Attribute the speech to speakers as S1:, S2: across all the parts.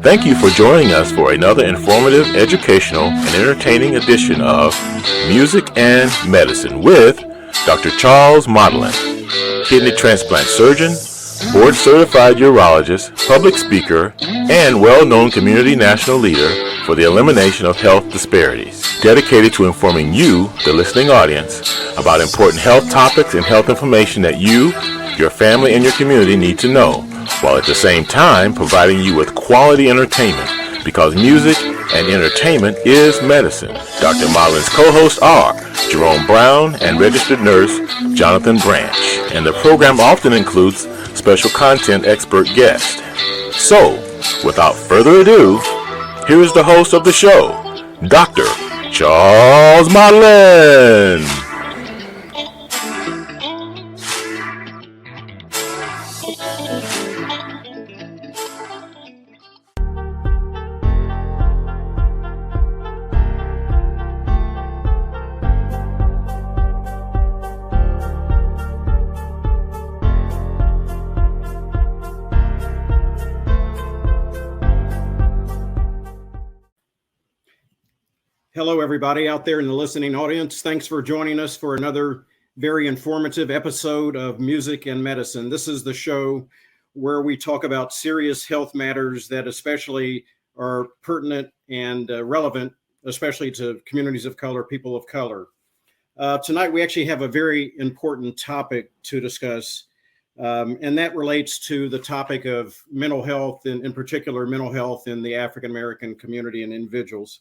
S1: Thank you for joining us for another informative, educational, and entertaining edition of Music and Medicine with Dr. Charles Modlin, kidney transplant surgeon, board-certified urologist, public speaker, and well-known community national leader for the elimination of health disparities, dedicated to informing you, the listening audience, about important health topics and health information that you, your family, and your community need to know, while at the same time providing you with quality entertainment, because music and entertainment is medicine. Dr. Modlin's co-hosts are Jerome Brown and registered nurse Jonathan Branch, and the program often includes special content expert guests. So, without further ado, here is the host of the show, Dr. Charles Modlin.
S2: Hello, everybody out there in the listening audience. Thanks for joining us for another very informative episode of Music and Medicine. This is the show where we talk about serious health matters that especially are pertinent and relevant, especially to communities of color, people of color. Tonight, we actually have a very important topic to discuss, and that relates to the topic of mental health, and in particular, mental health in the African-American community and individuals.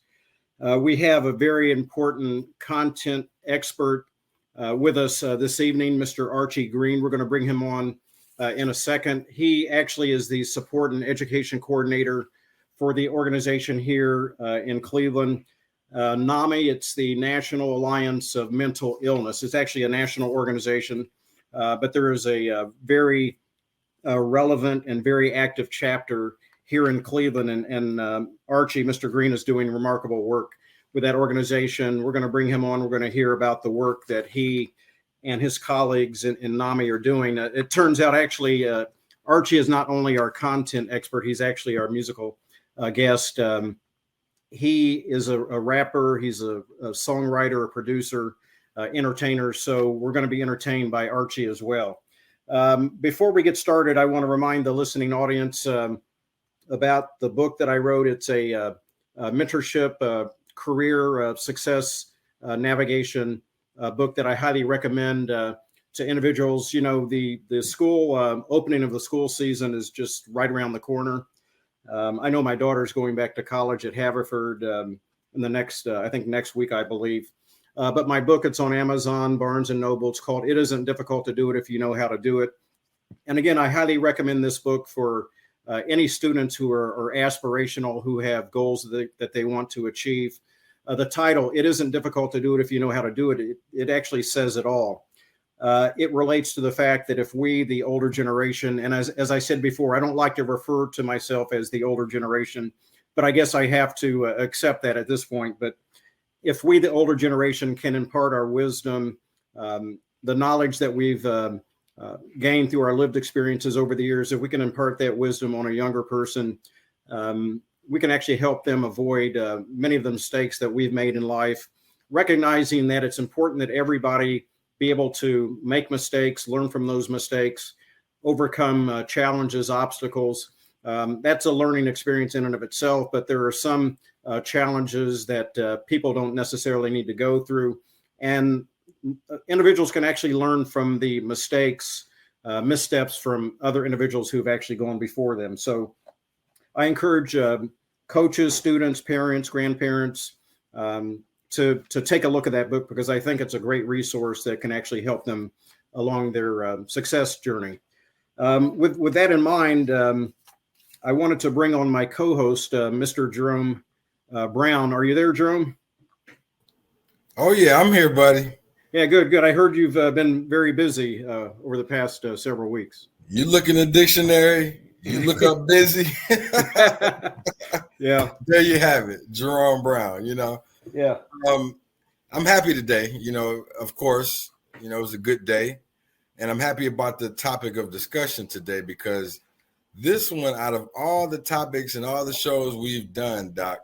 S2: We have a very important content expert with us this evening, Mr. Archie Green. We're going to bring him on in a second. He actually is the support and education coordinator for the organization here in Cleveland. NAMI, it's the National Alliance of Mental Illness. It's actually a national organization, but there is a very relevant and very active chapter here in Cleveland, and Archie, Mr. Green, is doing remarkable work with that organization. We're going to bring him on. We're going to hear about the work that he and his colleagues in NAMI are doing. It turns out, actually, Archie is not only our content expert, he's actually our musical guest. He is a rapper, he's a songwriter, a producer, entertainer, so we're going to be entertained by Archie as well. Before we get started, I want to remind the listening audience about the book that I wrote. It's a mentorship, career success navigation book that I highly recommend to individuals. You know, the school opening of the school season is just right around the corner. I know my daughter's going back to college at Haverford in the next, I think next week, I believe. But my book, it's on Amazon, Barnes and Noble. It's called It Isn't Difficult to Do It If You Know How to Do It. And again, I highly recommend this book for any students who are aspirational, who have goals that they want to achieve. The title, It Isn't Difficult to Do It If You Know How to Do It, it actually says it all. It relates to the fact that if we, the older generation, and as I said before, I don't like to refer to myself as the older generation, but I guess I have to accept that at this point. But if we, the older generation, can impart our wisdom, the knowledge that we've gained through our lived experiences over the years, if we can impart that wisdom on a younger person, we can actually help them avoid many of the mistakes that we've made in life, recognizing that it's important that everybody be able to make mistakes, learn from those mistakes, overcome challenges, obstacles. That's a learning experience in and of itself, but there are some challenges that people don't necessarily need to go through. And individuals can actually learn from the mistakes, missteps from other individuals who've actually gone before them. So I encourage coaches, students, parents, grandparents to take a look at that book, because I think it's a great resource that can actually help them along their success journey. With that in mind, I wanted to bring on my co-host, Mr. Jerome Brown. Are you there, Jerome?
S3: Oh, yeah, I'm here, buddy.
S2: Yeah, good. I heard you've been very busy over the past several weeks.
S3: You look in the dictionary, you look up busy.
S2: Yeah.
S3: There you have it, Jerome Brown,
S2: Yeah.
S3: I'm happy today, of course, it was a good day. And I'm happy about the topic of discussion today, because this one, out of all the topics and all the shows we've done, Doc,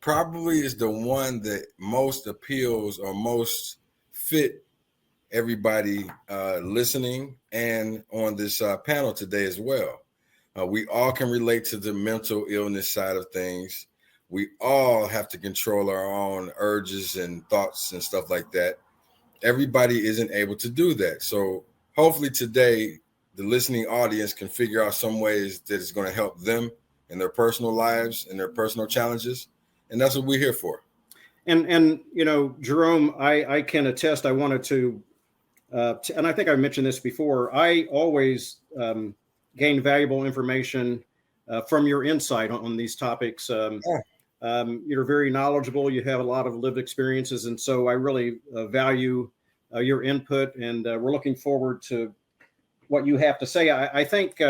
S3: probably is the one that most appeals or most fit everybody listening and on this panel today as well. We all can relate to the mental illness side of things. We all have to control our own urges and thoughts and stuff like that. Everybody isn't able to do that. So hopefully today, the listening audience can figure out some ways that it's going to help them in their personal lives and their personal challenges. And that's what we're here for.
S2: And Jerome, I can attest, I wanted to, and I think I mentioned this before, I always gain valuable information from your insight on these topics. You're very knowledgeable. You have a lot of lived experiences. And so I really value your input, and we're looking forward to what you have to say. I think,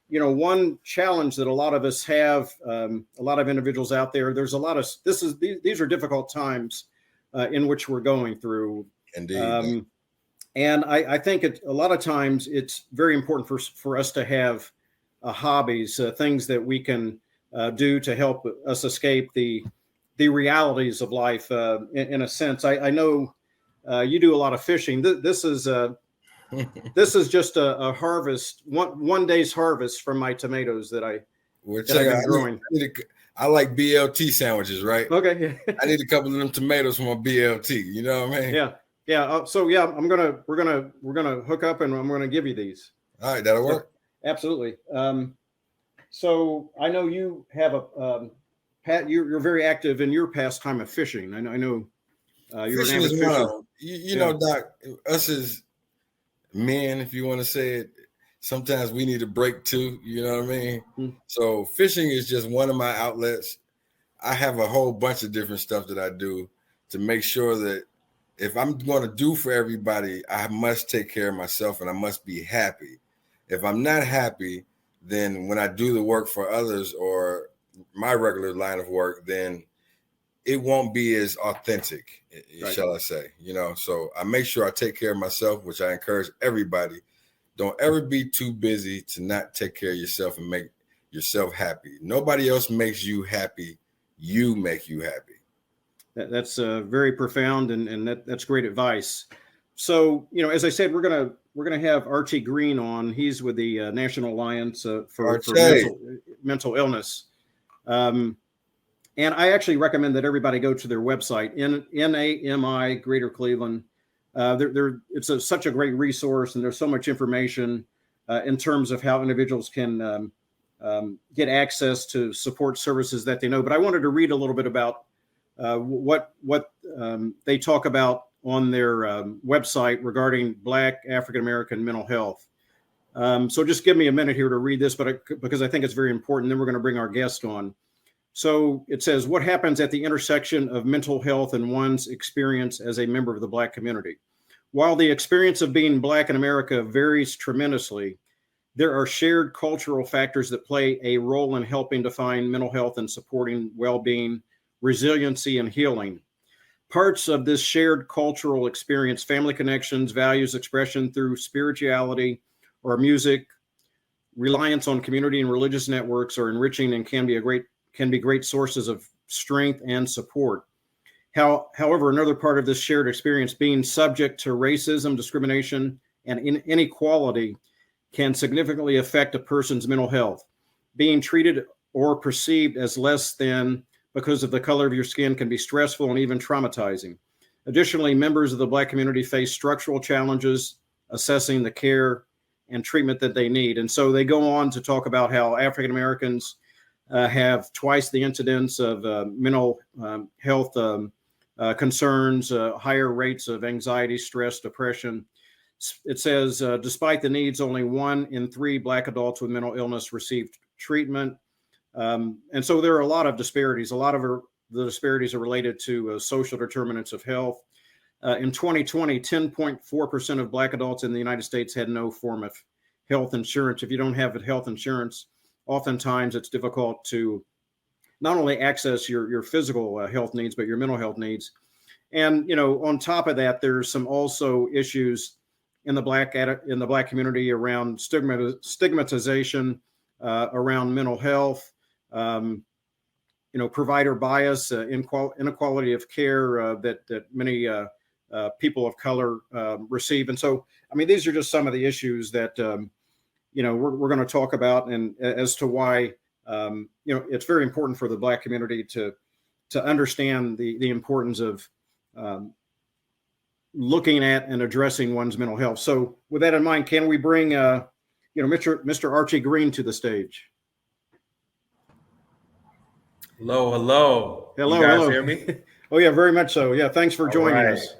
S2: one challenge that a lot of us have, a lot of individuals out there, there's a lot of, these are difficult times in which we're going through.
S3: Indeed.
S2: And I think a lot of times it's very important for us to have hobbies, things that we can do to help us escape the realities of life. In a sense, I know you do a lot of fishing. This is just a harvest, one day's harvest from my tomatoes that I've been growing.
S3: I like BLT sandwiches, right?
S2: Okay.
S3: I need a couple of them tomatoes for my BLT. You know what I mean?
S2: Yeah. So yeah, we're gonna hook up, and I'm gonna give you these.
S3: All right, that'll work.
S2: Absolutely. So I know you have Pat. You're very active in your pastime of fishing. I know you're an avid fisher.
S3: You know, Doc. Us as men, if you want to say it, sometimes we need a break too. You know what I mean? Mm-hmm. So fishing is just one of my outlets. I have a whole bunch of different stuff that I do to make sure that if I'm going to do for everybody, I must take care of myself and I must be happy. If I'm not happy, then when I do the work for others or my regular line of work, then it won't be as authentic, right, shall I say, so I make sure I take care of myself, which I encourage everybody. Don't ever be too busy to not take care of yourself and make yourself happy. Nobody else makes you happy. You make you happy.
S2: That's very profound, and that's great advice. So, as I said, we're gonna have Archie Green on. He's with the National Alliance for mental illness. And I actually recommend that everybody go to their website, NAMI Greater Cleveland. It's such a great resource, and there's so much information in terms of how individuals can get access to support services that they know. But I wanted to read a little bit about what they talk about on their website regarding Black African-American mental health. So just give me a minute here to read this, because I think it's very important. Then we're going to bring our guest on. So it says, what happens at the intersection of mental health and one's experience as a member of the Black community? While the experience of being Black in America varies tremendously, there are shared cultural factors that play a role in helping define mental health and supporting well-being, resiliency, and healing. Parts of this shared cultural experience, family connections, values, expression through spirituality or music, reliance on community and religious networks are enriching and can be great sources of strength and support. However, another part of this shared experience, being subject to racism, discrimination, and inequality, can significantly affect a person's mental health. Being treated or perceived as less than because of the color of your skin can be stressful and even traumatizing. Additionally, members of the Black community face structural challenges assessing the care and treatment that they need. And so they go on to talk about how African Americans have twice the incidence of mental health concerns, higher rates of anxiety, stress, depression. It says, despite the needs, only 1 in 3 Black adults with mental illness received treatment. And so there are a lot of disparities. A lot of the disparities are related to social determinants of health. In 2020, 10.4% of Black adults in the United States had no form of health insurance. If you don't have health insurance, oftentimes it's difficult to not only access your physical health needs, but your mental health needs. And, on top of that, there's some also issues in the Black community around stigmatization, around mental health, provider bias, inequality of care that many people of color receive. And so, I mean, these are just some of the issues that, we're going to talk about, and as to why, it's very important for the Black community to understand the importance of looking at and addressing one's mental health. So with that in mind, can we bring, Mr. Archie Green to the stage?
S4: Hello, hello.
S2: Hello,
S4: you guys
S2: hello.
S4: Hear me?
S2: Oh yeah, very much so. Yeah, thanks for joining us.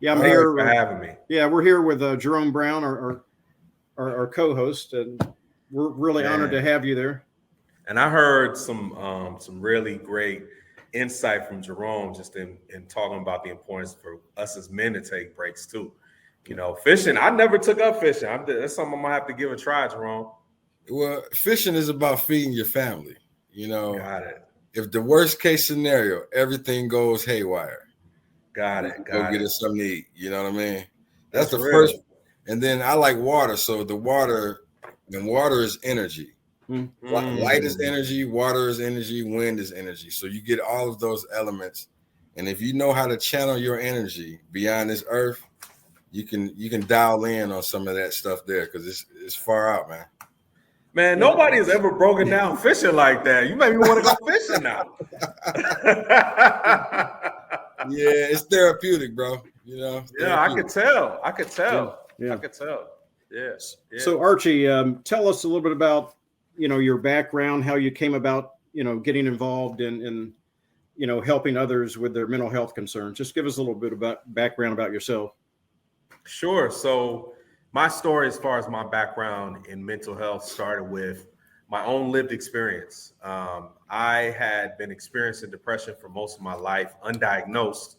S2: Yeah, I'm here
S4: for having me.
S2: Yeah, we're here with Jerome Brown, our co-host, and we're really honored to have you there.
S4: And I heard some really great insight from Jerome just in talking about the importance for us as men to take breaks too. Fishing. I never took up fishing. That's something I'm gonna have to give a try, Jerome.
S3: Well, fishing is about feeding your family.
S4: Got it.
S3: If the worst case scenario, everything goes haywire.
S4: Got it.
S3: Go get us something to eat. You know what I mean?
S4: That's
S3: the
S4: real.
S3: First. And then I like water. So water is energy. Light is energy, water is energy, wind is energy. So you get all of those elements. And if you know how to channel your energy beyond this earth, you can dial in on some of that stuff there, because it's far out, man.
S4: Man, nobody has ever broken down fishing like that. You made me want to go fishing now.
S3: Yeah, it's therapeutic, bro.
S4: Yeah, I could tell.
S2: Yeah.
S4: I could tell. Yes. Yeah.
S2: So Archie, tell us a little bit about, your background, how you came about, getting involved in helping others with their mental health concerns. Just give us a little bit about background about yourself.
S4: Sure. So my story, as far as my background in mental health, started with my own lived experience. I had been experiencing depression for most of my life, undiagnosed.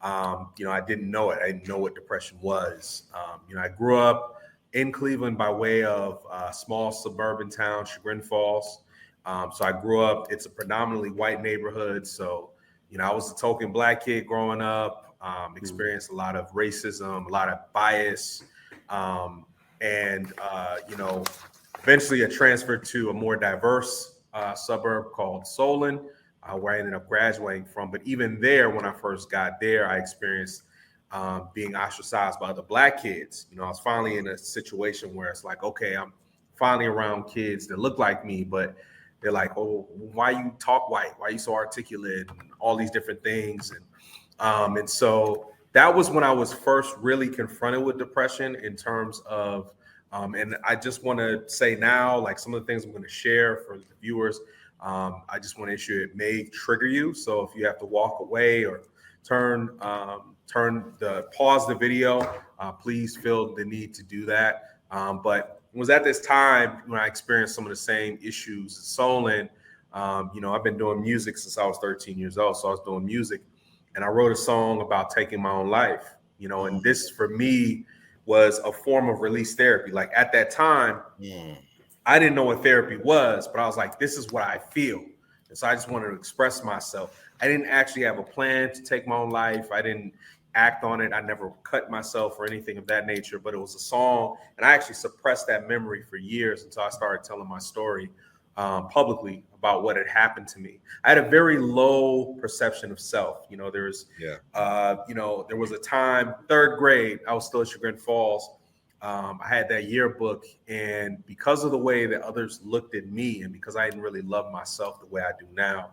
S4: I didn't know it. I didn't know what depression was. I grew up in Cleveland by way of a small suburban town, Chagrin Falls. So I grew up, it's a predominantly white neighborhood. So, I was a token Black kid growing up, experienced a lot of racism, a lot of bias. Eventually I transferred to a more diverse suburb called Solon, where I ended up graduating from. But even there, when I first got there, I experienced being ostracized by other Black kids. I was finally in a situation where it's like, okay, I'm finally around kids that look like me, but they're like, oh, why you talk white? Why are you so articulate? And all these different things. And so that was when I was first really confronted with depression in terms of, and I just want to say now, like some of the things I'm going to share for the viewers, I just want to issue it may trigger you. So if you have to walk away or pause the video, please feel the need to do that. But it was at this time when I experienced some of the same issues in Solon. I've been doing music since I was 13 years old. So I was doing music, and I wrote a song about taking my own life, and this for me was a form of release therapy. Like at that time, I didn't know what therapy was, but I was like, this is what I feel. And so I just wanted to express myself. I didn't actually have a plan to take my own life. I didn't act on it. I never cut myself or anything of that nature, but it was a song. And I actually suppressed that memory for years until I started telling my story publicly about what had happened to me. I had a very low perception of self. There was a time, third grade, I was still at Chagrin Falls. I had that yearbook, and because of the way that others looked at me, and because I didn't really love myself the way I do now,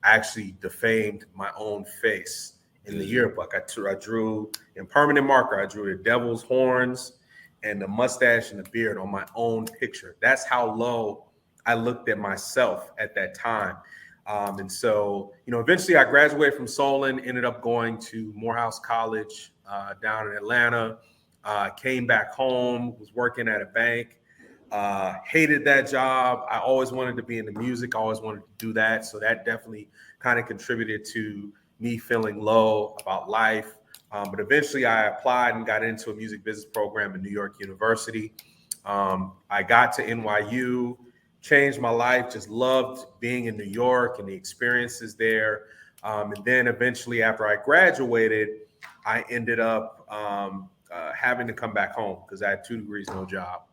S4: I actually defamed my own face in the yearbook. I drew in permanent marker, I drew the devil's horns and the mustache and the beard on my own picture. That's how low I looked at myself at that time. And so, eventually I graduated from Solon, ended up going to Morehouse College down in Atlanta, came back home, was working at a bank, hated that job. I always wanted to be in the music. I always wanted to do that. So that definitely kind of contributed to me feeling low about life. But eventually I applied and got into a music business program at New York University. I got to NYU, changed my life, just loved being in New York and the experiences there. And then eventually after I graduated, I ended up having to come back home because I had 2 degrees, no job.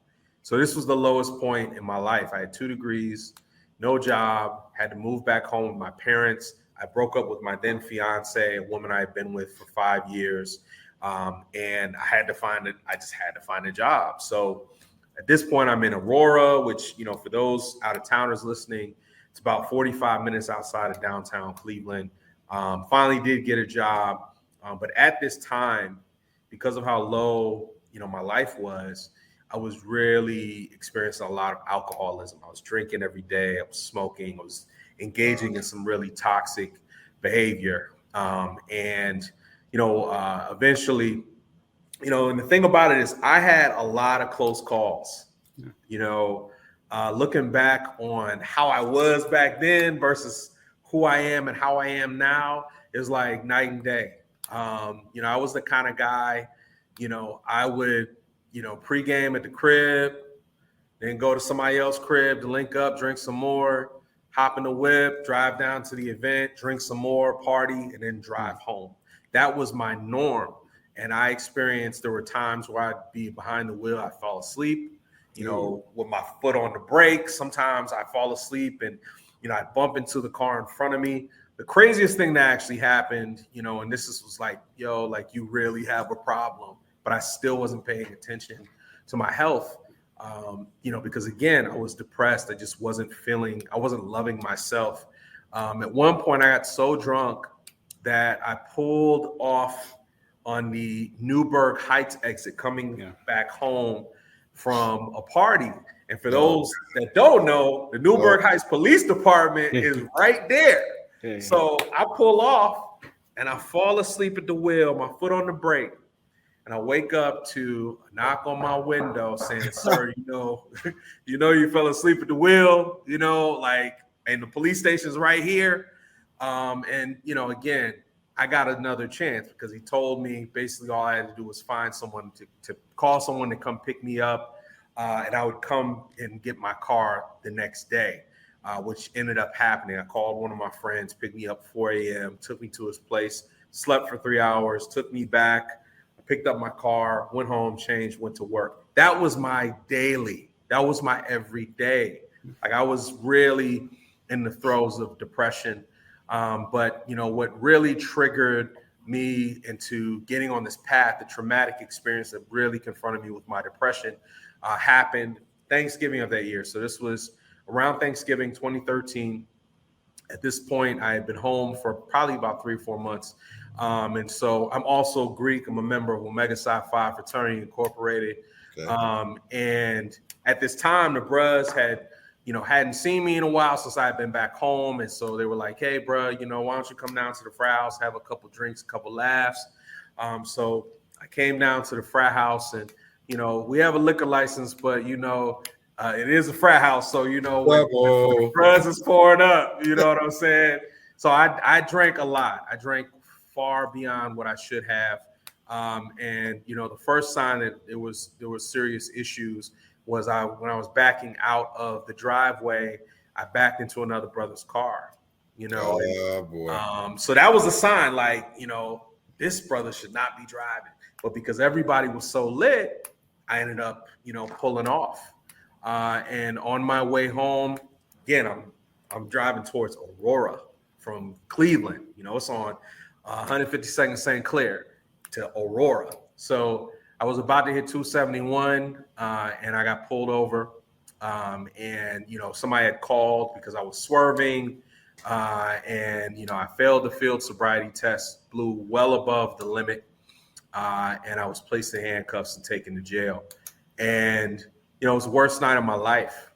S4: So this was the lowest point in my life. I had 2 degrees, no job, had to move back home with my parents. I broke up with my then fiance, a woman I had been with for 5 years. And I just had to find a job. So at this point, I'm in Aurora, which, for those out of towners listening, it's about 45 minutes outside of downtown Cleveland. Finally did get a job. But at this time, because of how low, my life was, I was really experiencing a lot of alcoholism. I was drinking every day. I was smoking. I was engaging in some really toxic behavior. Eventually, and the thing about it is I had a lot of close calls. Looking back on how I was back then versus who I am and how I am now is like night and day. I was the kind of guy, I would, pregame at the crib, then go to somebody else's crib to link up, drink some more, hop in the whip, drive down to the event, drink some more, party, and then drive home. That was my norm. And I experienced, there were times where I'd be behind the wheel, I'd fall asleep, with my foot on the brake. Sometimes I fall asleep and, I'd bump into the car in front of me. The craziest thing that actually happened, and this was like, you really have a problem. But I still wasn't paying attention to my health, because again, I was depressed. I just wasn't loving myself. At one point I got so drunk that I pulled off on the Newburgh Heights exit coming back home from a party. And for those that don't know, the Newburgh Heights Police Department is right there. So I pull off and I fall asleep at the wheel, my foot on the brake. And I wake up to a knock on my window saying, sir, you fell asleep at the wheel, and the police station's right here. Again, I got another chance because he told me basically all I had to do was find someone to call someone to come pick me up. And I would come and get my car the next day, which ended up happening. I called one of my friends, picked me up 4 a.m., took me to his place, slept for 3 hours, took me back. Picked up my car, went home, changed, went to work. That was my daily. That was my everyday. Like I was really in the throes of depression. But what really triggered me into getting on this path, the traumatic experience that really confronted me with my depression, happened Thanksgiving of that year. So this was around Thanksgiving 2013. At this point, I had been home for probably about 3 or 4 months. And so I'm also Greek. I'm a member of Omega Psi Phi Fraternity Incorporated. Okay. And at this time, the bros hadn't seen me in a while since I had been back home. And so they were like, hey, bro, why don't you come down to the frat house, have a couple drinks, a couple laughs. So I came down to the frat house and, we have a liquor license, but, it is a frat house. So, when the bros is pouring up, you know what I'm saying? So I drank a lot. I drank far beyond what I should have. The first sign that there was serious issues was when I was backing out of the driveway, I backed into another brother's car,
S3: Oh, boy.
S4: So that was a sign like, this brother should not be driving. But because everybody was so lit, I ended up, pulling off. And on my way home, again, I'm driving towards Aurora from Cleveland. It's on 152nd St. Clair to Aurora. So I was about to hit 271 and I got pulled over. Somebody had called because I was swerving. I failed the field sobriety test, blew well above the limit. And I was placed in handcuffs and taken to jail. And, it was the worst night of my life.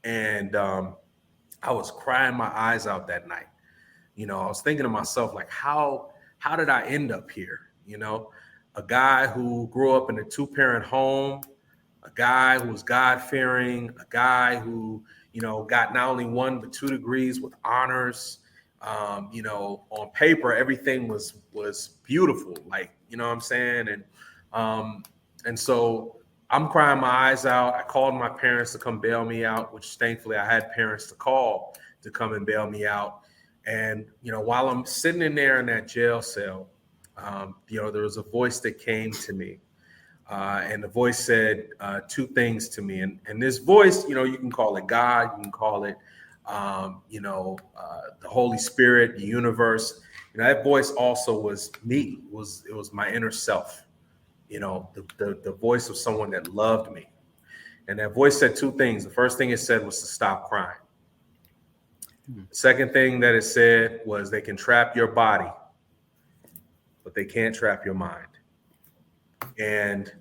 S4: And I was crying my eyes out that night. I was thinking to myself, like, how did I end up here? A guy who grew up in a 2-parent home, a guy who was God-fearing, a guy who, got not only 1, but 2 degrees with honors. On paper, everything was beautiful. Like, you know what I'm saying? And so I'm crying my eyes out. I called my parents to come bail me out, which thankfully I had parents to call to come and bail me out. And, while I'm sitting in there in that jail cell, there was a voice that came to me. And the voice said two things to me. And this voice, you can call it God, you can call it, the Holy Spirit, the universe. That voice also was me. It was my inner self. The voice of someone that loved me. And that voice said two things. The first thing it said was to stop crying. The second thing that it said was they can trap your body, but they can't trap your mind. And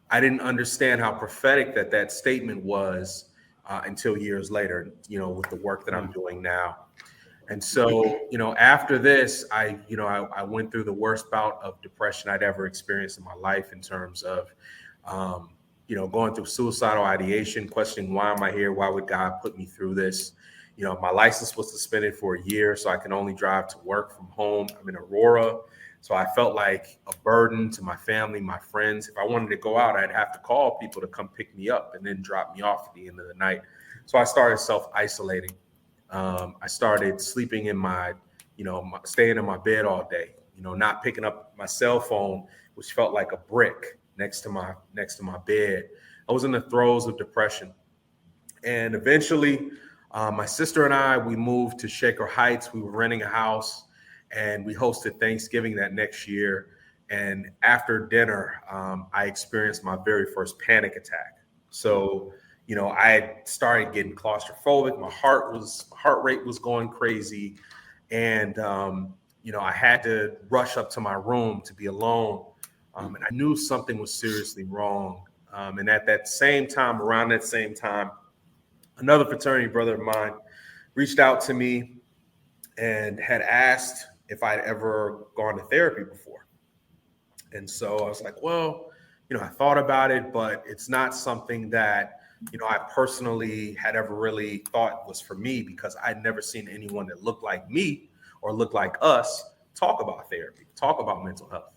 S4: I didn't understand how prophetic that statement was until years later, with the work that I'm doing now. And so, after this, I went through the worst bout of depression I'd ever experienced in my life, in terms of, going through suicidal ideation, questioning, why am I here? Why would God put me through this? My license was suspended for a year, so I can only drive to work from home. I'm in Aurora. So I felt like a burden to my family, my friends. If I wanted to go out, I'd have to call people to come pick me up and then drop me off at the end of the night. So I started self-isolating. I started sleeping in staying in my bed all day, not picking up my cell phone, which felt like a brick next to my bed. I was in the throes of depression. And eventually, my sister and I, we moved to Shaker Heights. We were renting a house, and we hosted Thanksgiving that next year. And after dinner, I experienced my very first panic attack. So, I had started getting claustrophobic. My heart rate was going crazy. And, I had to rush up to my room to be alone. And I knew something was seriously wrong. And around that same time, another fraternity brother of mine reached out to me and had asked if I'd ever gone to therapy before. And so I was like, well, I thought about it, but it's not something that, I personally had ever really thought was for me, because I'd never seen anyone that looked like me or looked like us talk about therapy, talk about mental health.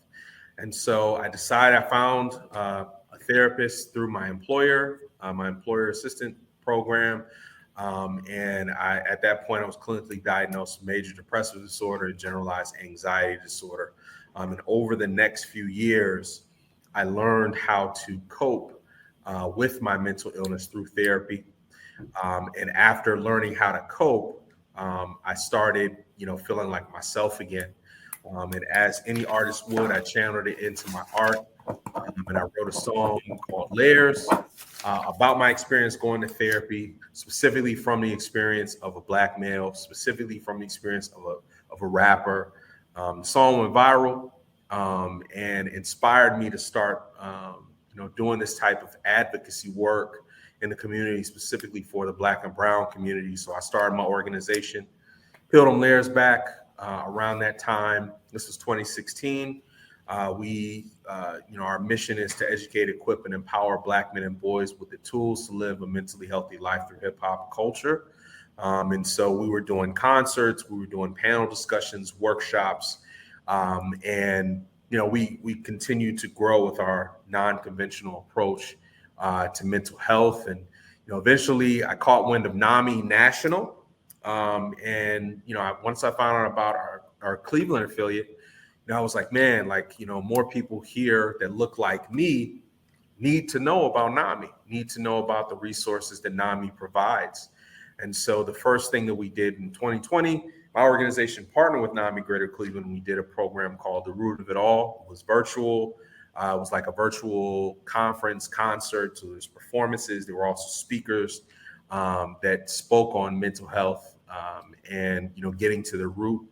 S4: And so I decided, I found a therapist through my employer assistant program. And at that point, I was clinically diagnosed with major depressive disorder, generalized anxiety disorder. And over the next few years, I learned how to cope with my mental illness through therapy. And after learning how to cope, I started, feeling like myself again. And as any artist would, I channeled it into my art. And I wrote a song called Layers about my experience going to therapy, specifically from the experience of a Black male, specifically from the experience of a rapper. The song went viral and inspired me to start, doing this type of advocacy work in the community, specifically for the Black and Brown community. So I started my organization, Peeled Them Layers back around that time. This was 2016. Our mission is to educate, equip, and empower Black men and boys with the tools to live a mentally healthy life through hip hop culture. And so we were doing concerts, we were doing panel discussions, workshops, and we continue to grow with our non-conventional approach to mental health. And eventually I caught wind of NAMI National, and once I found out about our Cleveland affiliate, I was like, man, more people here that look like me need to know about NAMI, need to know about the resources that NAMI provides. And so the first thing that we did in 2020, my organization partnered with NAMI Greater Cleveland. We did a program called The Root of It All. It was virtual. It was like a virtual conference, concert. So there's performances. There were also speakers that spoke on mental health and, getting to the root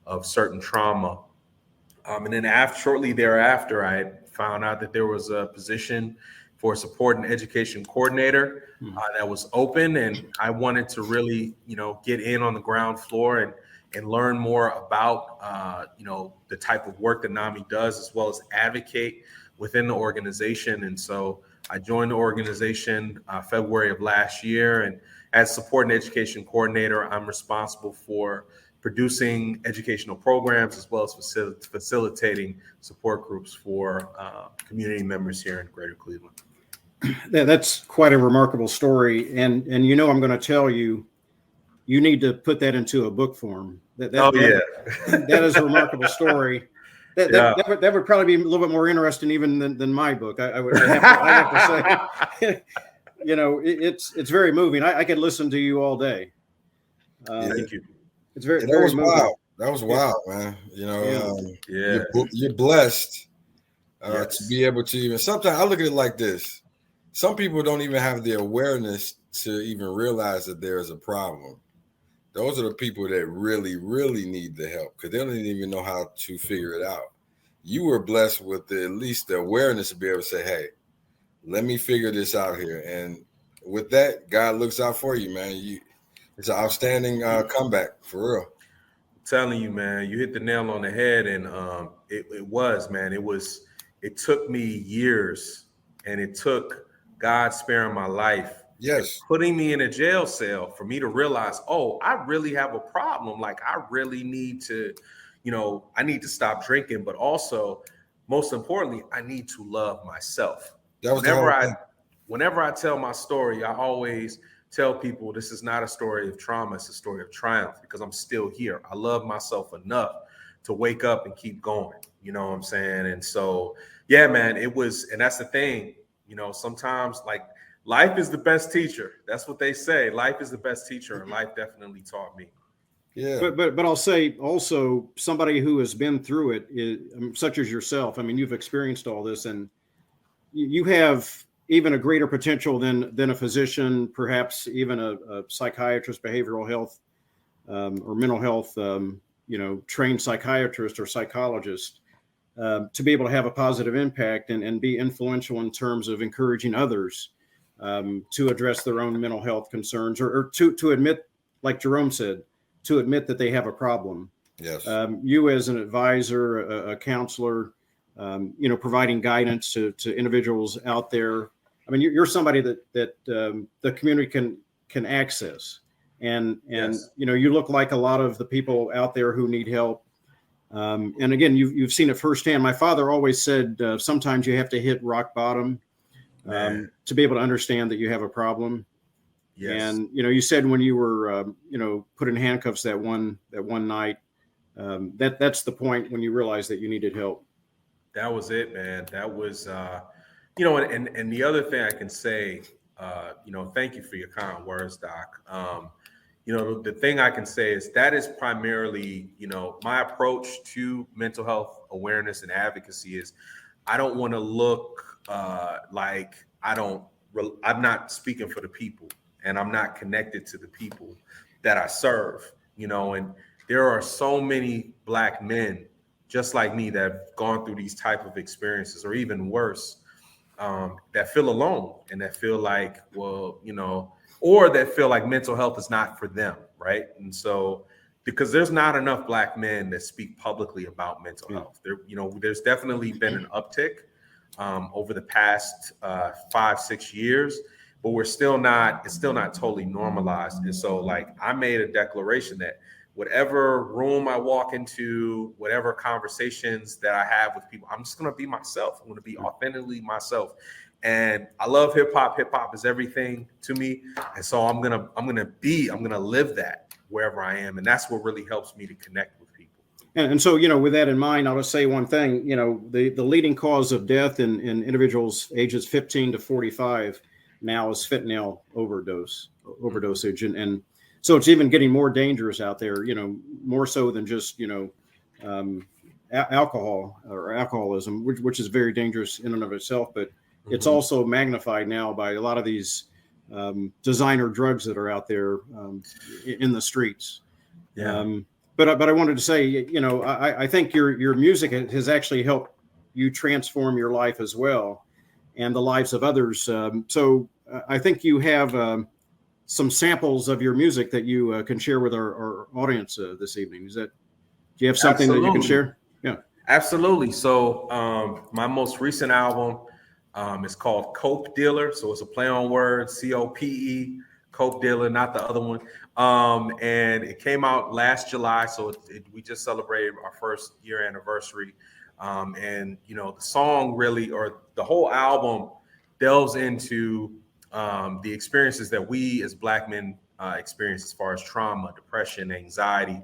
S4: of certain trauma. And then shortly thereafter, I found out that there was a position for a support and education coordinator that was open. And I wanted to really, get in on the ground floor and learn more about, the type of work that NAMI does, as well as advocate within the organization. And so I joined the organization February of last year. And as support and education coordinator, I'm responsible for producing educational programs, as well as facilitating support groups for community members here in Greater Cleveland.
S2: That's quite a remarkable story. And I'm going to tell you, you need to put that into a book form. That is a remarkable story. That would probably be a little bit more interesting even than my book. I have to say, you know, it's very moving. I could listen to you all day.
S4: Thank you.
S2: It's very,
S3: that
S2: very
S3: was
S2: moving.
S3: wild. That was wild, man. You know,
S4: Yeah.
S3: You're blessed
S4: Yes.
S3: to be able to even. Sometimes I look at it like this: some people don't even have the awareness to even realize that there is a problem. Those are the people that really, really need the help because they don't even know how to figure it out. You were blessed with at least the awareness to be able to say, "Hey, let me figure this out here." And with that, God looks out for you, man. It's an outstanding comeback for real.
S4: I'm telling you, man, you hit the nail on the head, and it was, man. It took me years, and it took God sparing my life.
S3: Yes.
S4: Putting me in a jail cell for me to realize, oh, I really have a problem. Like I really need to, I need to stop drinking, but also, most importantly, I need to love myself.
S3: That was the whole thing.
S4: Whenever I tell my story, I always tell people this is not a story of trauma, it's a story of triumph because I'm still here. I love myself enough to wake up and keep going. You know what I'm saying? And so, yeah, man, it was, and that's the thing, sometimes like, life is the best teacher. That's what they say. Life is the best teacher, and life definitely taught me.
S2: Yeah. But I'll say also somebody who has been through it, such as yourself. I mean, you've experienced all this, and you have even a greater potential than a physician, perhaps even a psychiatrist, behavioral health, or mental health, trained psychiatrist or psychologist, to be able to have a positive impact and be influential in terms of encouraging others to address their own mental health concerns or to admit, like Jerome said, to admit that they have a problem.
S3: Yes.
S2: You as an advisor, a counselor, providing guidance to individuals out there. I mean, you're somebody that the community can access. And
S4: yes.
S2: You look like a lot of the people out there who need help. And again, you've seen it firsthand. My father always said, sometimes you have to hit rock bottom to be able to understand that you have a problem. Yes. And, you said when you were, put in handcuffs that one night, that's the point when you realized that you needed help.
S4: That was it, man. That was, and the other thing I can say, thank you for your kind words, Doc. The thing I can say is that is primarily, my approach to mental health awareness and advocacy is I don't want to look like I'm not speaking for the people and I'm not connected to the people that I serve, and there are so many Black men just like me that have gone through these type of experiences or even worse, that feel alone and that feel like, or that feel like mental health is not for them, right? And so, because there's not enough Black men that speak publicly about mental health. There's definitely been an uptick over the past 5-6 years, but it's still not totally normalized. And so, like, I made a declaration that whatever room I walk into, whatever conversations that I have with people, I'm just going to be myself. I'm going to be authentically myself. And I love hip hop. Hip hop is everything to me. And so I'm going to live that wherever I am. And that's what really helps me to connect with people.
S2: And so, with that in mind, I'll just say one thing, the leading cause of death in individuals ages 15 to 45 now is fentanyl overdosage. And so it's even getting more dangerous out there, more so than just, alcohol or alcoholism, which is very dangerous in and of itself. But it's also magnified now by a lot of these designer drugs that are out there in the streets.
S4: Yeah.
S2: But I wanted to say, I think your music has actually helped you transform your life as well and the lives of others. So I think you have some samples of your music that you can share with our audience this evening. Do you have something that you can share? Yeah,
S4: absolutely. So my most recent album is called Cope Dealer. So it's a play on words, COPE, Cope Dealer, not the other one. And it came out last July. So we just celebrated our first year anniversary. And, the song really, or the whole album delves into the experiences that we as Black men experience as far as trauma, depression, anxiety,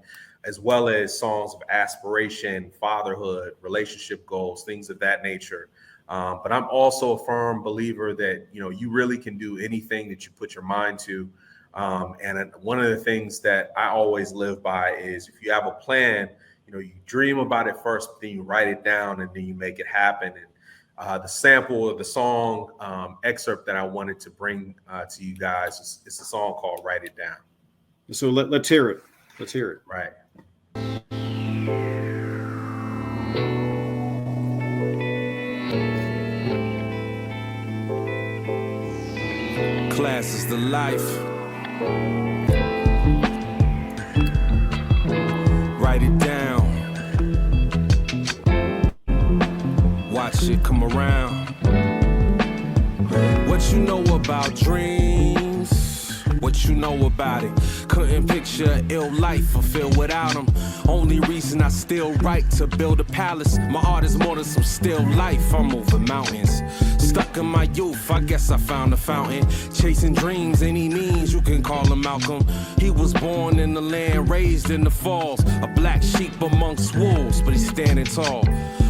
S4: as well as songs of aspiration, fatherhood, relationship goals, things of that nature. But I'm also a firm believer that, you really can do anything that you put your mind to. And one of the things that I always live by is if you have a plan, you dream about it first, then you write it down, and then you make it happen. And the sample of the song excerpt that I wanted to bring to you guys is a song called "Write It Down."
S2: So let's hear it. Let's hear it.
S4: Right.
S5: Class is the life. Write it down. Watch it come around. What you know about dreams? What you know about it? Couldn't picture an ill life fulfilled without them. Only reason I still write to build a palace. My art is more than some still life. I'm moving mountains. Stuck in my youth, I guess I found a fountain. Chasing dreams, any means, you can call him Malcolm. He was born in the land, raised in the falls. A black sheep amongst wolves, but he's standing tall.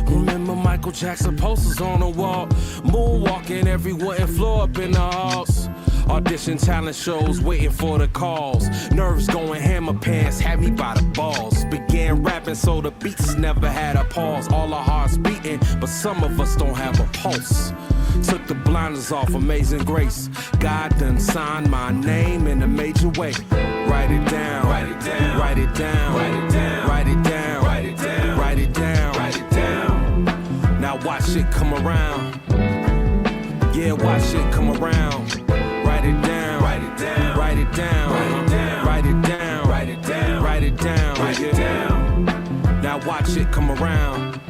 S5: Remember Michael Jackson posters on the wall. Moonwalking every wooden floor up in the halls. Audition talent shows, waiting for the calls. Nerves going hammer pants, had me by the balls. Began rapping so the beats never had a pause. All our hearts beating, but some of us don't have a pulse. Took the blinders off, amazing grace. God done signed my name in a major way. Write it down, write it down, write it down, write it down, write it down, write it down, write it down, write it down. Now watch it come around. Yeah, watch it come around. Write it down, write it down, write it down, write it down, write it down, write it down, write it down. Now watch it come around.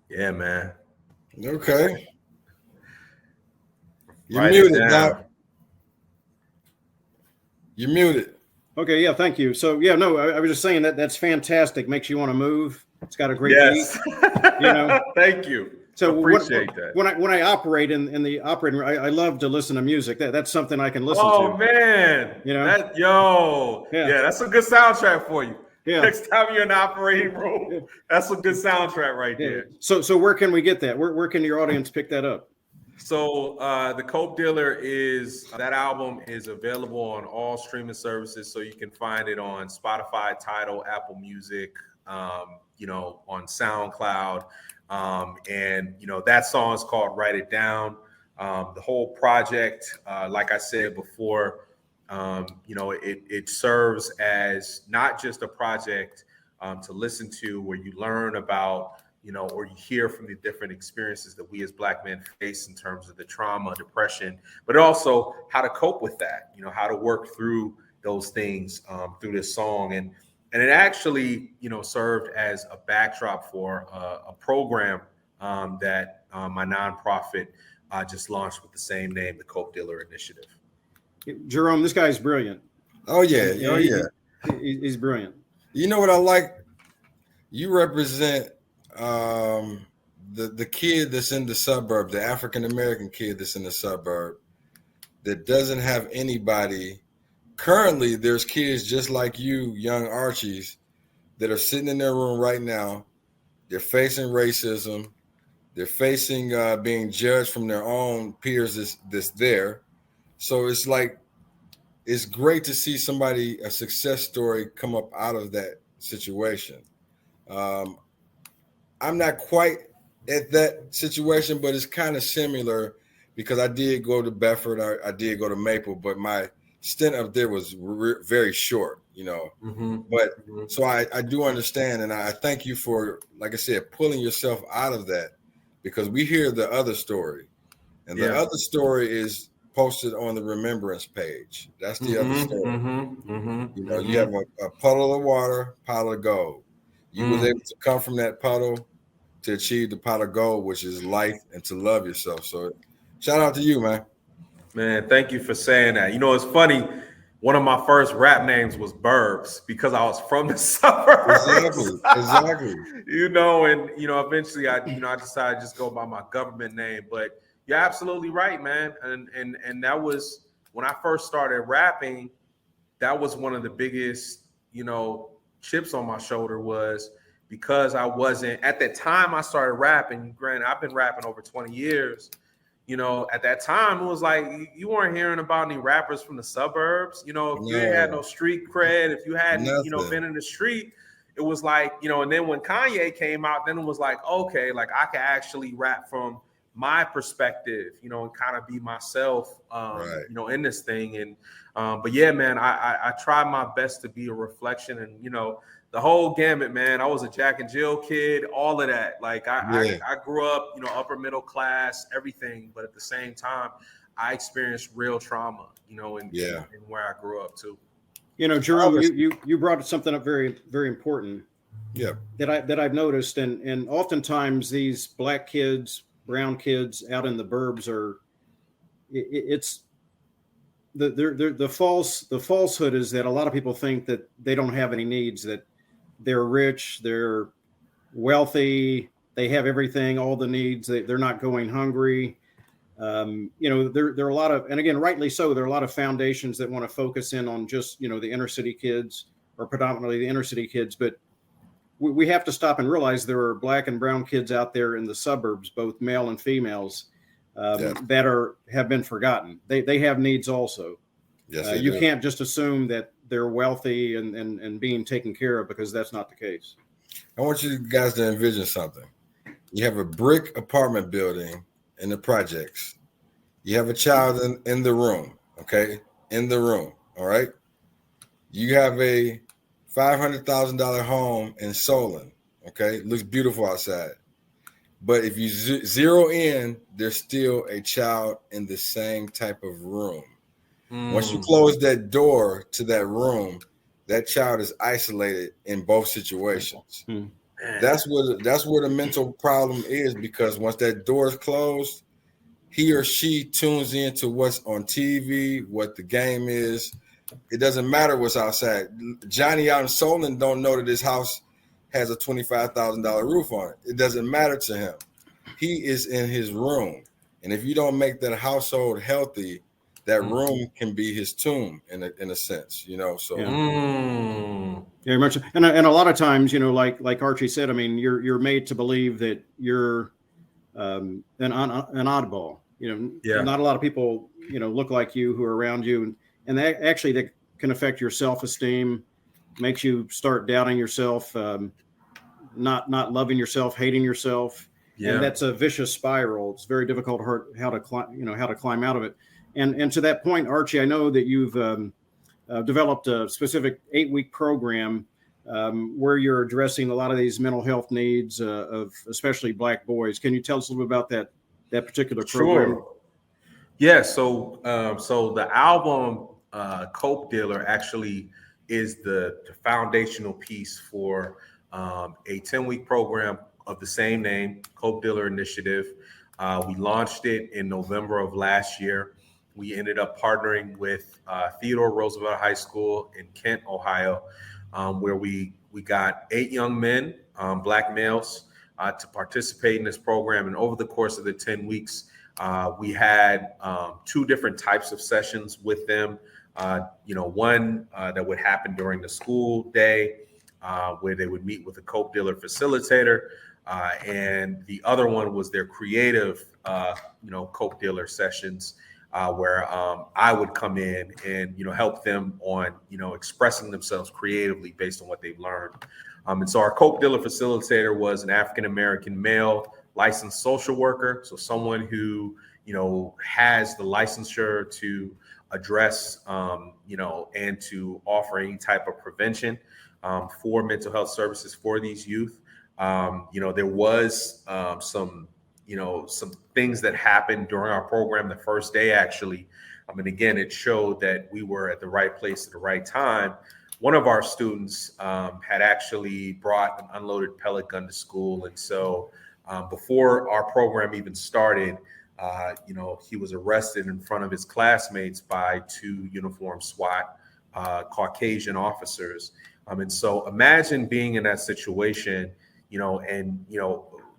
S4: Yeah, man.
S3: Okay. You're
S4: Write
S3: muted,
S4: it down.
S3: Doc. You're muted.
S2: Okay, yeah, thank you. So yeah, no, I was just saying that's fantastic. Makes you want to move. It's got a great
S4: Yes.
S2: beat.
S4: Thank you.
S2: So
S4: Appreciate that.
S2: When I operate in the operating room, I love to listen to music. That's something I can listen to.
S4: Oh man,
S2: Yeah,
S4: that's a good soundtrack for you.
S2: Yeah.
S4: Next time you're in the operating room, that's a good soundtrack right there.
S2: So where can we get that? Where can your audience pick that up?
S4: So the Cope Dealer that album is available on all streaming services. So you can find it on Spotify, Tidal, Apple Music, on SoundCloud. And that song is called Write It Down. The whole project, like I said before, it serves as not just a project to listen to where you learn about, or you hear from the different experiences that we as Black men face in terms of the trauma, depression, but also how to cope with that, how to work through those things through this song. And it actually, served as a backdrop for a program that my nonprofit just launched with the same name, the Cope Dealer Initiative.
S2: Jerome, this guy's brilliant.
S3: Oh yeah,
S2: He's brilliant.
S3: You know what I like? You represent the kid that's in the suburb, the African American kid that's in the suburb that doesn't have anybody. Currently, there's kids just like you, young Archies, that are sitting in their room right now. They're facing racism. They're facing being judged from their own peers that's there. So it's like, it's great to see a success story come up out of that situation. I'm not quite at that situation, but it's kind of similar because I did go to Bedford. I did go to Maple, but my stint up there was very short, But so I do understand, and I thank you for, like I said, pulling yourself out of that, because we hear the other story, and the other story is posted on the remembrance page. That's the other story. You have a puddle of water, pile of gold. You was able to come from that puddle to achieve the pot of gold, which is life, and to love yourself. So shout out to you, man.
S4: Man, thank you for saying that. It's funny. One of my first rap names was Burbs because I was from the suburbs.
S3: Exactly.
S4: And eventually I decided to just go by my government name. But you're absolutely right, man. And that was when I first started rapping. that was one of the biggest, chips on my shoulder, was because I wasn't, at that time I started rapping. Granted, I've been rapping over 20 years. At that time, it was like you weren't hearing about any rappers from the suburbs. If you ain't had no street cred, if you hadn't, been in the street, it was like, and then when Kanye came out, then it was like, okay, like I can actually rap from my perspective, and kind of be myself, in this thing. And, but yeah, man, I try my best to be a reflection, and, the whole gamut, man. I was a Jack and Jill kid, all of that. Like I grew up, upper middle class, everything. But at the same time, I experienced real trauma, in where I grew up too.
S2: Jerome, you brought something up very, very important.
S3: Yeah.
S2: That I've noticed, and oftentimes these black kids, brown kids out in the burbs it's the falsehood is that a lot of people think that they don't have any needs, that they're rich, they're wealthy, they have everything, all the needs, they're not going hungry. There are a lot of, and again, rightly so, there are a lot of foundations that want to focus in on just, the inner city kids, or predominantly the inner city kids. But we have to stop and realize there are black and brown kids out there in the suburbs, both male and females, that have been forgotten. They have needs also.
S3: Yes,
S2: you can't just assume that they're wealthy and being taken care of, because that's not the case.
S3: I want you guys to envision something. You have a brick apartment building in the projects. You have a child in the room, okay? In the room, all right? You have a $500,000 home in Solon, okay? It looks beautiful outside. But if you zero in, there's still a child in the same type of room. Once you close that door to that room, that child is isolated in both situations. That's where the mental problem is, because once that door is closed, he or she tunes into what's on TV, what the game is. It doesn't matter what's outside. Johnny out in Solon don't know that his house has a $25,000 roof on it. It doesn't matter to him. He is in his room. And if you don't make that household healthy, that room can be his tomb in a sense, so.
S2: Yeah, very much. And a lot of times, like Archie said, I mean, you're made to believe that you're an oddball, not a lot of people, look like you who are around you. And that can affect your self-esteem, makes you start doubting yourself, not loving yourself, hating yourself. Yeah. And that's a vicious spiral. It's very difficult how to climb out of it. And to that point, Archie, I know that you've developed a specific 8-week program where you're addressing a lot of these mental health needs of especially Black boys. Can you tell us a little bit about that particular program?
S4: Sure. Yeah. So the album Coke Dealer actually is the foundational piece for a 10-week program of the same name, Coke Dealer Initiative. We launched it in November of last year. We ended up partnering with Theodore Roosevelt High School in Kent, Ohio, where we got 8 young men, Black males, to participate in this program. And over the course of the 10 weeks, we had 2 different types of sessions with them. One that would happen during the school day, where they would meet with a Coke Dealer facilitator. And the other one was their creative, Coke Dealer sessions, where I would come in and, help them on, expressing themselves creatively based on what they've learned. And so our Coke Dealer facilitator was an African-American male licensed social worker. So someone who, has the licensure to address, and to offer any type of prevention for mental health services for these youth. There was some things that happened during our program the first day, actually. And again, it showed that we were at the right place at the right time. One of our students had actually brought an unloaded pellet gun to school. And so before our program even started, he was arrested in front of his classmates by 2 uniformed SWAT Caucasian officers. And so imagine being in that situation,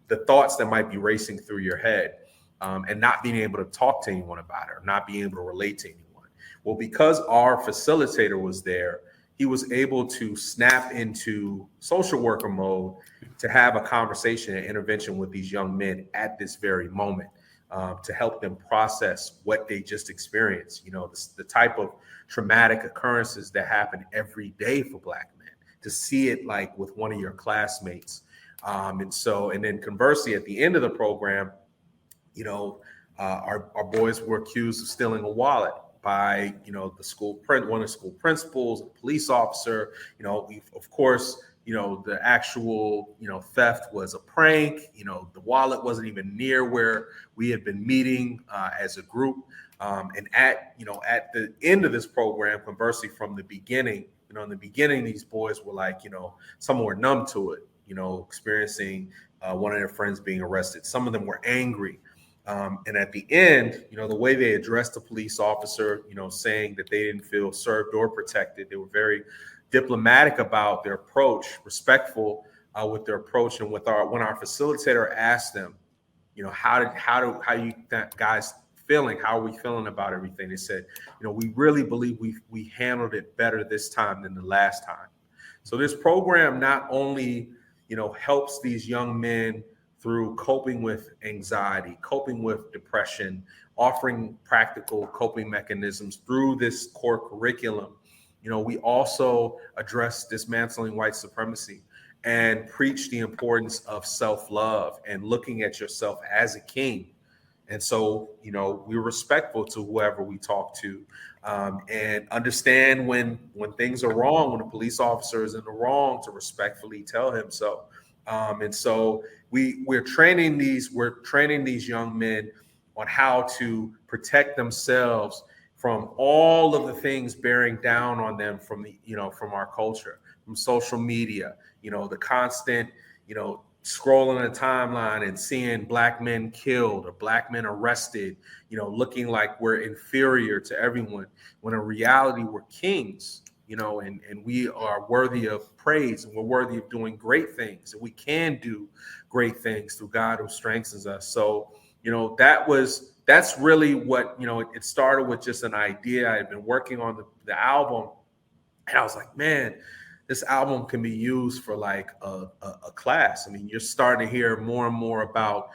S4: the thoughts that might be racing through your head, and not being able to talk to anyone about it, or not being able to relate to anyone. Well, because our facilitator was there, he was able to snap into social worker mode to have a conversation and intervention with these young men at this very moment, to help them process what they just experienced. You know, the type of traumatic occurrences that happen every day for Black men, to see it like with one of your classmates. And then conversely, at the end of the program, you know, our boys were accused of stealing a wallet by, you know, one of the school principals, a police officer. You know, of course, you know, the actual, you know, theft was a prank. You know, the wallet wasn't even near where we had been meeting as a group. And at the end of this program, conversely, from the beginning, you know, in the beginning, these boys were like, you know, some were numb to it, you know, experiencing one of their friends being arrested. Some of them were angry. And at the end, you know, the way they addressed the police officer, you know, saying that they didn't feel served or protected, they were very diplomatic about their approach, respectful with their approach. And when our facilitator asked them, you know, how you guys feeling? How are we feeling about everything? They said, you know, we really believe we handled it better this time than the last time. So this program not only, you know, helps these young men through coping with anxiety, coping with depression, offering practical coping mechanisms through this core curriculum. You know, we also address dismantling white supremacy and preach the importance of self-love and looking at yourself as a king. And so, you know, we're respectful to whoever we talk to, and understand when things are wrong, when a police officer is in the wrong, to respectfully tell him so. And so we're training these young men on how to protect themselves from all of the things bearing down on them from our culture, from social media, you know, the constant, you know, scrolling the timeline and seeing Black men killed or Black men arrested, you know, looking like we're inferior to everyone, when in reality we're kings, you know, and we are worthy of praise, and we're worthy of doing great things, and we can do great things through God who strengthens us. So, you know, that's really what, you know, it started with just an idea. I had been working on the album, and I was like, man, this album can be used for like a class. I mean, you're starting to hear more and more about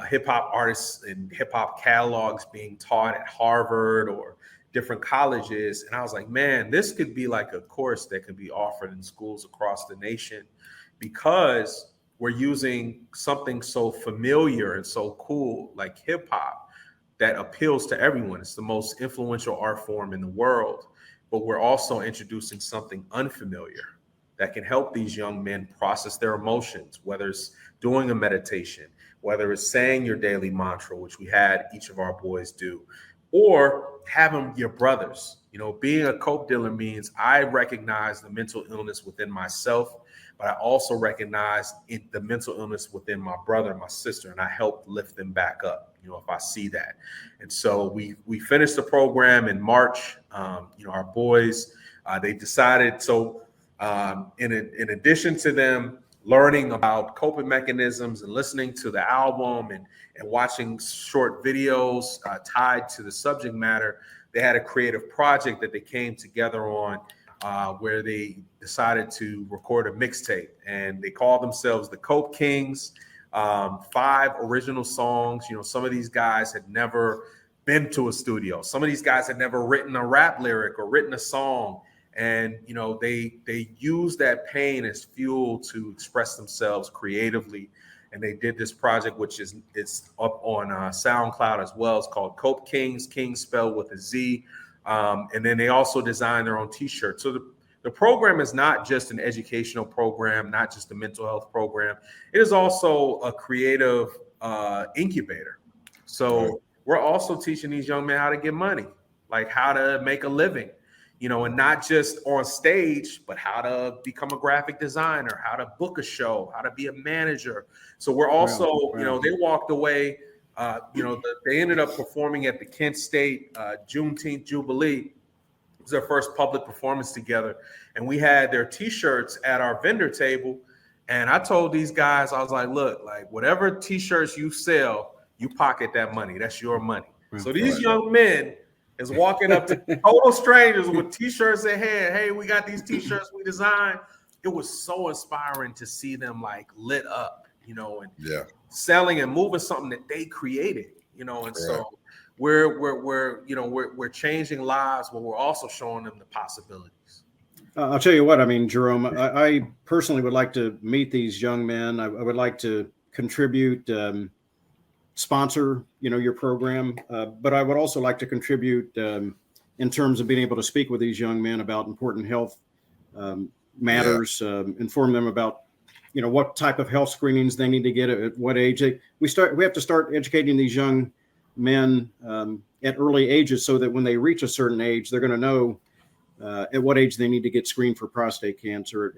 S4: hip hop artists and hip hop catalogs being taught at Harvard or different colleges. And I was like, man, this could be like a course that could be offered in schools across the nation, because we're using something so familiar and so cool like hip hop that appeals to everyone. It's the most influential art form in the world. But we're also introducing something unfamiliar that can help these young men process their emotions, whether it's doing a meditation, whether it's saying your daily mantra, which we had each of our boys do, or having your brothers. You know, being a cope dealer means I recognize the mental illness within myself, but I also recognize the mental illness within my brother and my sister, and I help lift them back up, you know, if I see that. And so we finished the program in March. You know, our boys, they decided, so in addition to them learning about coping mechanisms and listening to the album and watching short videos tied to the subject matter, they had a creative project that they came together on, where they decided to record a mixtape, and they call themselves the Cope Kings. 5 original songs. You know, some of these guys had never been to a studio. Some of these guys had never written a rap lyric or written a song. And, you know, they use that pain as fuel to express themselves creatively. And they did this project, which is up on SoundCloud as well. It's called Cope Kings, Kings spelled with a Z. And then they also designed their own T-shirts. So the program is not just an educational program, not just a mental health program. It is also a creative incubator. So we're also teaching these young men how to get money, like how to make a living, you know, and not just on stage, but how to become a graphic designer, how to book a show, how to be a manager. So we're also, you know, they walked away, you know, they ended up performing at the Kent State Juneteenth Jubilee. It was their first public performance together. And we had their T-shirts at our vendor table. And I told these guys, I was like, look, like whatever T-shirts you sell, you pocket that money. That's your money. So these young men is walking up to total strangers with T-shirts in hand. Hey, we got these T-shirts we designed. It was so inspiring to see them like lit up, you know, and selling and moving something that they created, you know, and so we're changing lives, but we're also showing them the possibilities.
S2: I'll tell you what, I mean, Jerome, I personally would like to meet these young men. I would like to contribute, sponsor, you know, your program, but I would also like to contribute in terms of being able to speak with these young men about important health matters, inform them about, you know, what type of health screenings they need to get at what age. We have to start educating these young men at early ages so that when they reach a certain age, they're going to know at what age they need to get screened for prostate cancer,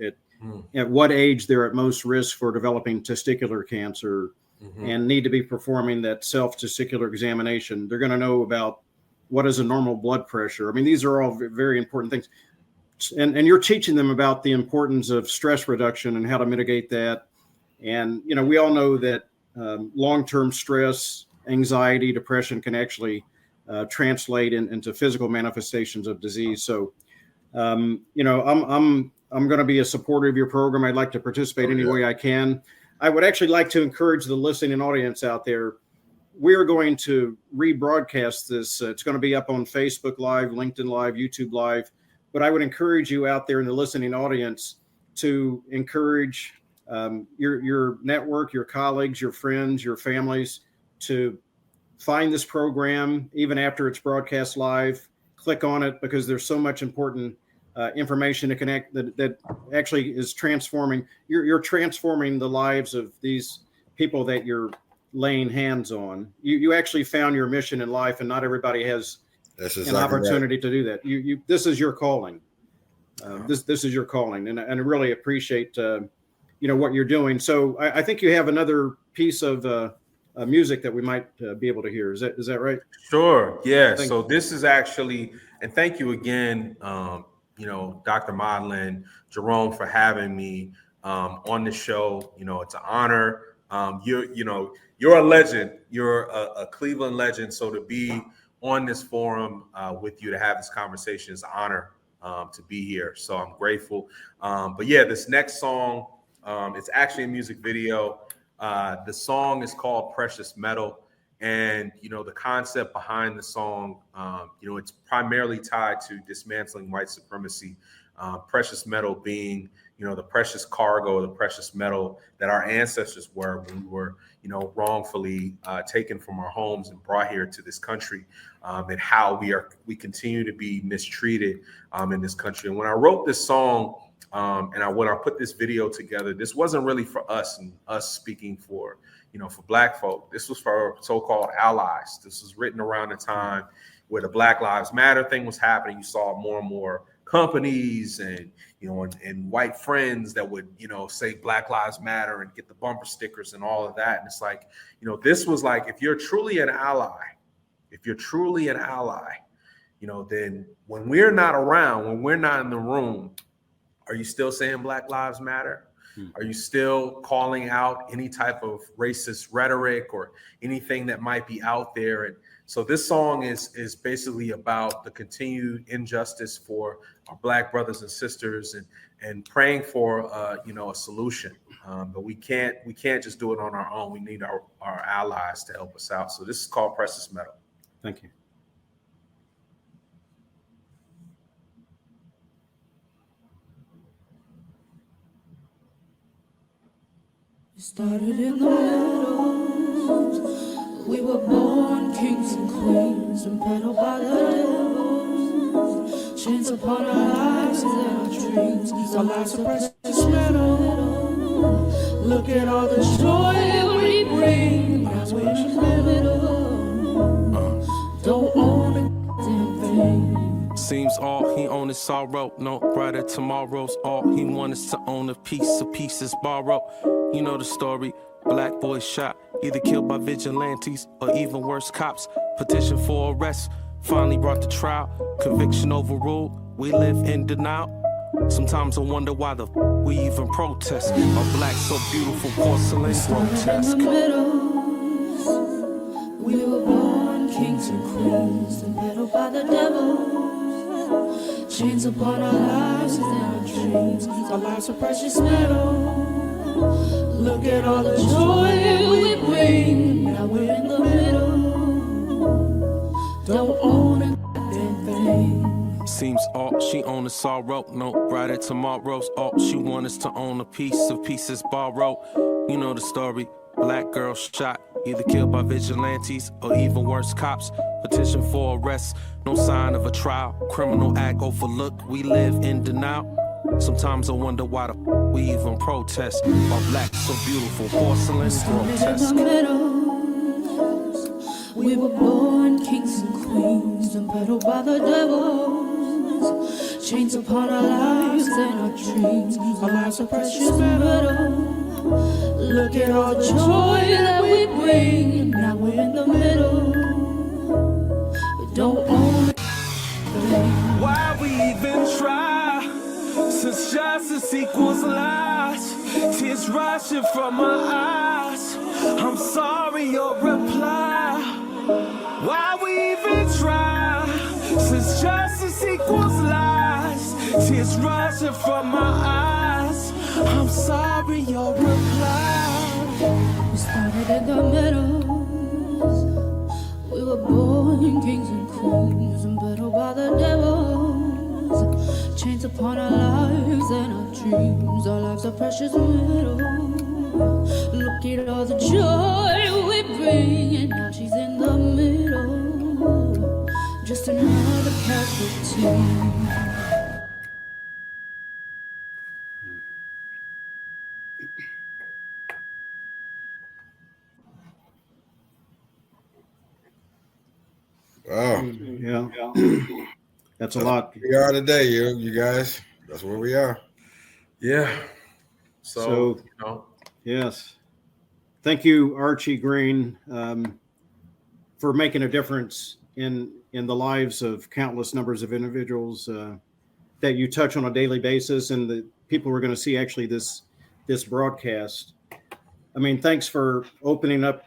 S2: at what age they're at most risk for developing testicular cancer, and need to be performing that self-testicular examination. They're going to know about what is a normal blood pressure. I mean, these are all very important things. And you're teaching them about the importance of stress reduction and how to mitigate that. And, you know, we all know that long-term stress, anxiety, depression can actually translate into physical manifestations of disease. So, you know, I'm going to be a supporter of your program. I'd like to participate any way I can. I would actually like to encourage the listening audience out there. We're going to rebroadcast this. It's going to be up on Facebook Live, LinkedIn Live, YouTube Live. But I would encourage you out there in the listening audience to encourage your network, your colleagues, your friends, your families to find this program even after it's broadcast live. Click on it because there's so much important information to connect that actually is transforming. You're transforming the lives of these people that you're laying hands on. You actually found your mission in life, and not everybody has an opportunity to do that. This is your calling. This is your calling, and I really appreciate what you're doing. So I think you have another piece of music that we might be able to hear. Is that right?
S4: Sure. Yeah. So this is actually, and thank you again, Dr. Modlin, Jerome, for having me on the show. You know, it's an honor. You're a legend. You're a Cleveland legend. So to be on this forum with you, to have this conversation is an honor to be here. So I'm grateful. But yeah, this next song, it's actually a music video. The song is called Precious Metal. And, the concept behind the song, it's primarily tied to dismantling white supremacy. Precious metal being, the precious cargo, the precious metal that our ancestors were when we were, wrongfully taken from our homes and brought here to this country, and how we continue to be mistreated in this country. And when I wrote this song, when I put this video together, this wasn't really for us and us speaking for Black folk. This was for so-called allies. This was written around the time where the Black Lives Matter thing was happening. You saw more and more companies and white friends that would say Black Lives Matter and get the bumper stickers and all of that. And it's like, this was like, if you're truly an ally, then when we're not around, when we're not in the room, are you still saying Black Lives Matter? Are you still calling out any type of racist rhetoric or anything that might be out there? And so this song is basically about the continued injustice for our Black brothers and sisters and praying for a solution. But we can't just do it on our own. We need our allies to help us out. So this is called Precious Metal.
S2: Thank you.
S6: Started in the meadows. We were born kings and queens, impaled by the devils. Chains upon our lives and our dreams. Our lives are precious metal. Look at all the joy we bring. As we're in the middle. Don't own a damn thing.
S5: Seems all he own is sorrow. No brighter tomorrows. All he wants is to own a piece of pieces borrowed. You know the story. Black boys shot, either killed by vigilantes or even worse, cops. Petition for arrest, finally brought to trial. Conviction overruled, we live in denial. Sometimes I wonder why we even protest. A black so beautiful porcelain grotesque.
S6: In the middle, we were born kings and queens, and battled by by the devil. Chains upon our lives and our dreams. Our lives are precious metal. Look at all the joy we bring. Now we're in the middle. Don't own a damn thing.
S5: Seems all she own is sorrow. No brighter tomorrows. All she want is to own a piece of pieces borrowed. You know the story. Black girl shot, either killed by vigilantes or even worse, cops. Petition for arrest, no sign of a trial. Criminal act overlooked, we live in denial. Sometimes I wonder why the we even protest. While black so beautiful, porcelain grotesque.
S6: We were born kings and queens, embattled by the devils. Chains upon our lives and our dreams. Our lives are precious metal. Look at all the joy that we bring. Now we're in the middle. We don't own it.
S5: Why we even try? Since justice equals lies, tears rushing from my eyes. I'm sorry, your reply. Why we even try? Since justice equals lies, tears rushing from my eyes. I'm sorry, your reply.
S6: We started in the middle. We were born kings and queens, embattled by the devils. Chains upon our lives and our dreams. Our lives are precious metal. Look at all the joy we bring, and now she's in the middle. Just another casualty.
S3: Wow.
S2: Yeah. That's a lot.
S3: We are today, you guys. That's where we are.
S4: Yeah. So you know.
S2: Yes. Thank you, Archie Green, for making a difference in the lives of countless numbers of individuals that you touch on a daily basis, and the people we're going to see actually this broadcast. I mean, thanks for opening up,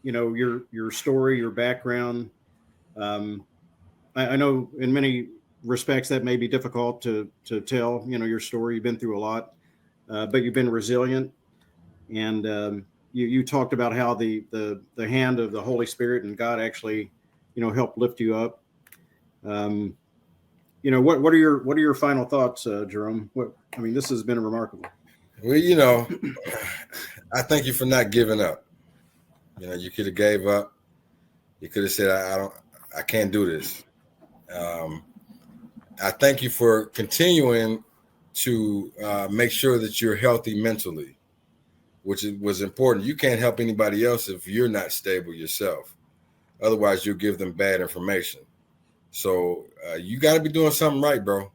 S2: your story, your background. I know in many respects that may be difficult to tell, your story. You've been through a lot, but you've been resilient. And you talked about how the hand of the Holy Spirit and God actually, helped lift you up. What are your final thoughts, Jerome? This has been remarkable.
S3: Well, I thank you for not giving up. You could have gave up. You could have said, I can't do this. I thank you for continuing to make sure that you're healthy mentally, which was important. You can't help anybody else if you're not stable yourself. Otherwise, you'll give them bad information. So you got to be doing something right, bro.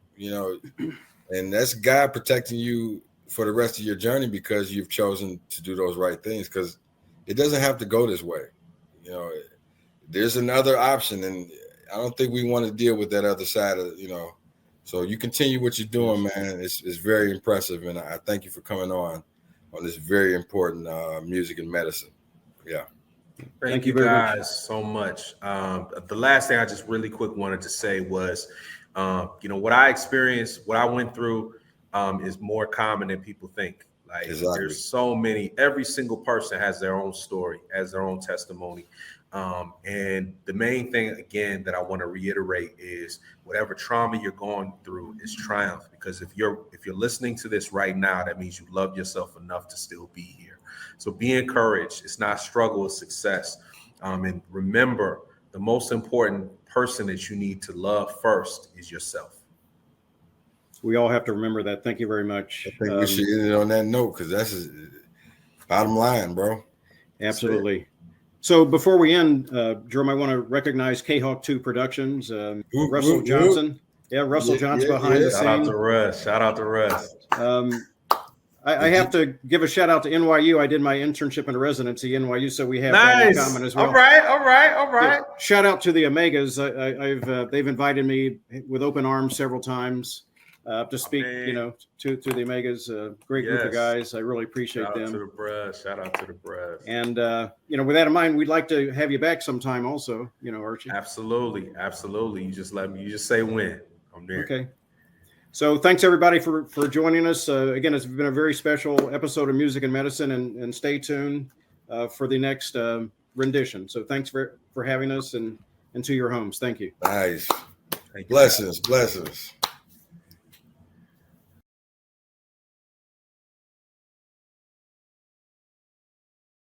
S3: And that's God protecting you for the rest of your journey because you've chosen to do those right things, because it doesn't have to go this way. There's another option, and I don't think we want to deal with that other side of, So you continue what you're doing, man. It's very impressive, and I thank you for coming on this very important music and medicine. Yeah.
S4: Thank you guys so much. The last thing I just really quick wanted to say was, what I experienced, what I went through is more common than people think. Like exactly. There's so many, every single person has their own story, has their own testimony. And the main thing, again, that I want to reiterate is whatever trauma you're going through is triumph, because if you're listening to this right now, that means you love yourself enough to still be here. So be encouraged. It's not struggle, it's success. And remember, the most important person that you need to love first is yourself.
S2: We all have to remember that. Thank you very much.
S3: I think we should end it on that note, because that's bottom line, bro.
S2: Absolutely. So before we end, Jerome, I want to recognize K-Hawk 2 Productions, Russell Johnson. Yeah, Russell Johnson behind the scenes.
S4: Shout out to Russ.
S2: I have to give a shout out to NYU. I did my internship and residency at NYU, so we have that in common as well.
S4: All right.
S2: Yeah. Shout out to the Omegas. They've invited me with open arms several times. to speak, to the Omegas. Great group of guys. I really appreciate them.
S4: Shout out to the Bruh.
S2: And with that in mind, we'd like to have you back sometime, also. Archie.
S4: Absolutely. You just say when. I'm there.
S2: Okay. So thanks everybody for joining us. Again, it's been a very special episode of Music and Medicine, and stay tuned for the next rendition. So thanks for having us, and to your homes. Thank you.
S3: Nice.
S4: Thank you.
S3: Blessings.